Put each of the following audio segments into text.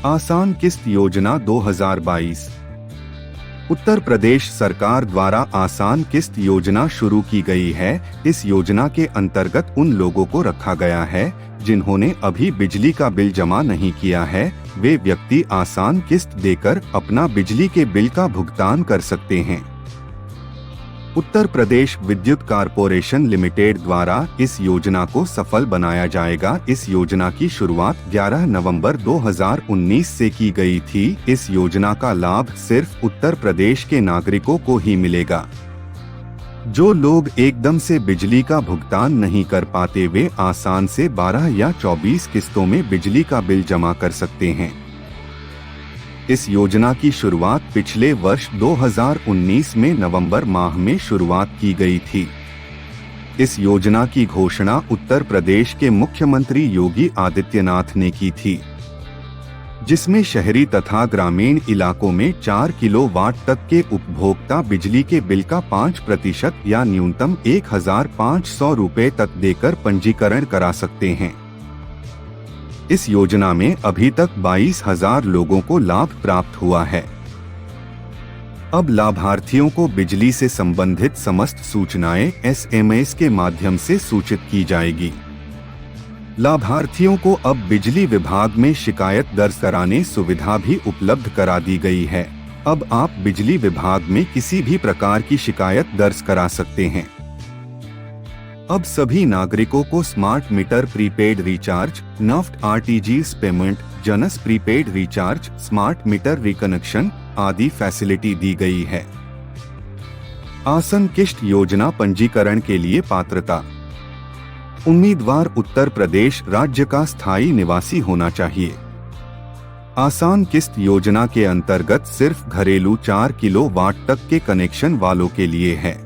आसान किस्त योजना 2022। उत्तर प्रदेश सरकार द्वारा आसान किस्त योजना शुरू की गई है। इस योजना के अंतर्गत उन लोगों को रखा गया है जिन्होंने अभी बिजली का बिल जमा नहीं किया है। वे व्यक्ति आसान किस्त देकर अपना बिजली के बिल का भुगतान कर सकते हैं। उत्तर प्रदेश विद्युत कारपोरेशन लिमिटेड द्वारा इस योजना को सफल बनाया जाएगा। इस योजना की शुरुआत 11 नवंबर 2019 से की गई थी। इस योजना का लाभ सिर्फ उत्तर प्रदेश के नागरिकों को ही मिलेगा। जो लोग एकदम से बिजली का भुगतान नहीं कर पाते वे आसान से 12 या 24 किस्तों में बिजली का बिल जमा कर सकते हैं। इस योजना की शुरुआत पिछले वर्ष 2019 में नवंबर माह में शुरुआत की गई थी। इस योजना की घोषणा उत्तर प्रदेश के मुख्यमंत्री योगी आदित्यनाथ ने की थी, जिसमें शहरी तथा ग्रामीण इलाकों में 4 किलोवाट तक के उपभोक्ता बिजली के बिल का 5% या न्यूनतम 1,500 रुपए तक देकर पंजीकरण करा सकते हैं। इस योजना में अभी तक 22,000 लोगों को लाभ प्राप्त हुआ है। अब लाभार्थियों को बिजली से संबंधित समस्त सूचनाएं SMS के माध्यम से सूचित की जाएगी। लाभार्थियों को अब बिजली विभाग में शिकायत दर्ज कराने सुविधा भी उपलब्ध करा दी गई है। अब आप बिजली विभाग में किसी भी प्रकार की शिकायत दर्ज करा सकते हैं। अब सभी नागरिकों को smart meter prepaid recharge, NEFT RTGS पेमेंट, जनस prepaid recharge, smart meter reconnection आदि फैसिलिटी दी गई है। आसान किस्त योजना पंजीकरण के लिए पात्रता। उम्मीदवार उत्तर प्रदेश राज्य का स्थायी निवासी होना चाहिए। आसान किस्त योजना के अंतर्गत सिर्फ घरेलू 4 किलोवाट तक के कनेक्शन वालों के लिए है।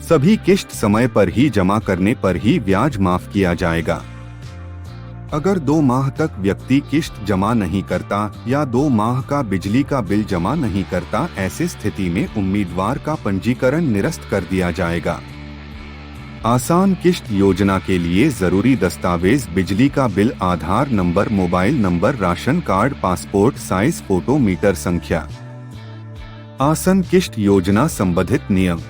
सभी किस्त समय पर ही जमा करने पर ही ब्याज माफ किया जाएगा। अगर 2 माह तक व्यक्ति किस्त जमा नहीं करता या 2 माह का बिजली का बिल जमा नहीं करता, ऐसी स्थिति में उम्मीदवार का पंजीकरण निरस्त कर दिया जाएगा। आसान किस्त योजना के लिए जरूरी दस्तावेज बिजली का bill, Aadhaar number, mobile number, ration card, passport size photo, meter संख्या। आसान किस्त योजना संबंधित नियम।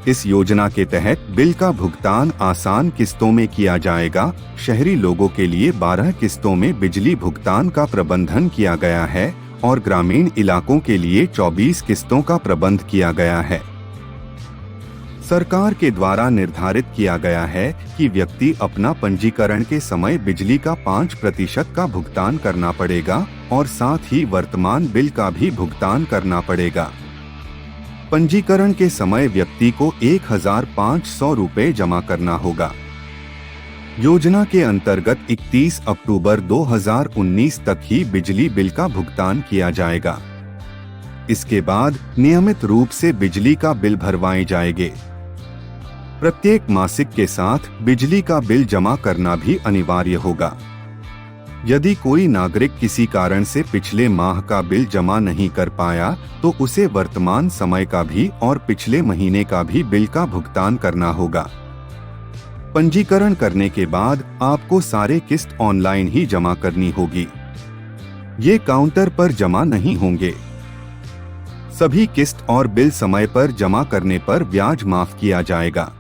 इस योजना के तहत बिल का भुगतान आसान किस्तों में किया जाएगा। शहरी लोगों के लिए 12 किस्तों में बिजली भुगतान का प्रबंधन किया गया है और ग्रामीण इलाकों के लिए 24 किस्तों का प्रबंध किया गया है। सरकार के द्वारा निर्धारित किया गया है कि व्यक्ति अपना पंजीकरण के समय बिजली का 5% का भुगतान करना पड़ेगा और साथ ही वर्तमान बिल का भी भुगतान करना पड़ेगा। पंजीकरण के समय व्यक्ति को 1,500 रुपए जमा करना होगा। योजना के अंतर्गत 31 अक्टूबर 2019 तक ही बिजली बिल का भुगतान किया जाएगा। इसके बाद नियमित रूप से बिजली का बिल भरवाए जाएंगे। प्रत्येक मासिक के साथ बिजली का बिल जमा करना भी अनिवार्य होगा। यदि कोई नागरिक किसी कारण से पिछले माह का बिल जमा नहीं कर पाया तो उसे वर्तमान समय का भी और पिछले महीने का भी बिल का भुगतान करना होगा। पंजीकरण करने के बाद आपको सारे किस्त ऑनलाइन ही जमा करनी होगी। ये काउंटर पर जमा नहीं होंगे। सभी किस्त और बिल समय पर जमा करने पर ब्याज माफ किया जाएगा।